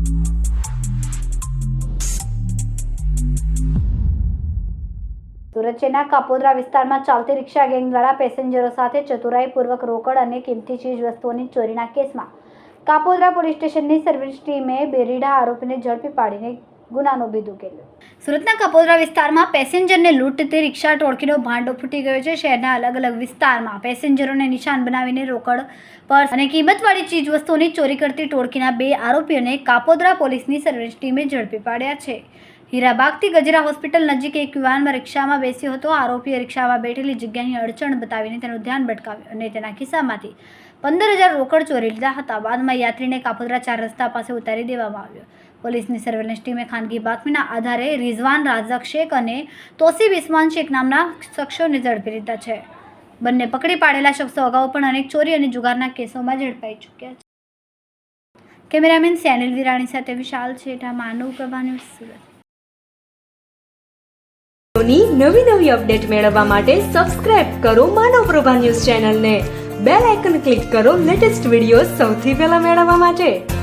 સુરત શહેરના કાપોદ્રા વિસ્તારમાં ચાલતી રિક્ષા ગેંગ દ્વારા પેસેન્જરો સાથે ચતુરાઈપૂર્વક રોકડ અને કિંમતી ચીજ વસ્તુઓની ચોરીના કેસમાં કાપોદ્રા પોલીસ સ્ટેશનની સર્વિસ ટીમે બેરીડા આરોપીને ઝડપી પાડીને ગુનાનો ભેદ ઉકેલ્યો। સુરતના કાપોદ્રા વિસ્તારમાં પેસેન્જરને લૂંટતી રિક્ષા ટોળકીનો ભાંડો ફૂટી ગયો છે। શહેરના અલગ અલગ વિસ્તારમાં પેસેન્જરોને નિશાન બનાવીને રોકડ, પર્સ અને કિંમતવાળી ચીજ વસ્તુઓની ચોરી કરતી ટોળકીના 2 આરોપીઓને કાપોદ્રા પોલીસની સર્વિસ ટીમે ઝડપી પાડ્યા છે। હીરાબાગથી ગજરા હોસ્પિટલ નજીક એક યુવાન રિક્ષામાં બેસ્યો હતો। આરોપીએ રિક્ષામાં બેઠેલી જગ્યાની અડચણ બતાવીને તેનું ધ્યાન ભટકાવ્યું અને તેના ખિસ્સામાંથી 15,000 રોકડ ચોરી લીધા હતા। બાદમાં યાત્રીને કાપોદ્રા 4 રસ્તા પાસે ઉતારી દેવામાં આવ્યો। પોલીસની સર્વેલન્સ ટીમે ખાનગી બાતમીના આધારે રિઝવાન રાઝક શેખ અને તોસીબ ઇસ્માન શેખ નામના શખ્સોને ઝડપી લીધા છે। બંને પકડી પાડેલા શખ્સો અગાઉ પણ અનેક ચોરી અને જુગારના કેસોમાં ઝડપાઈ ચૂક્યા છે। કેમેરામેન સેનિલ વિરાણી સાથે વિશાલ છેઠા, માનવ પ્રભા ન્યૂઝ, સુરત। નવી અપડેટ મેળવવા માટે સબસ્ક્રાઇબ કરો માનવ પ્રભા ન્યૂઝ ચેનલને, બેલ આઇકન ક્લિક કરો લેટેસ્ટ વિડીયો સૌથી પહેલા મેળવવા માટે।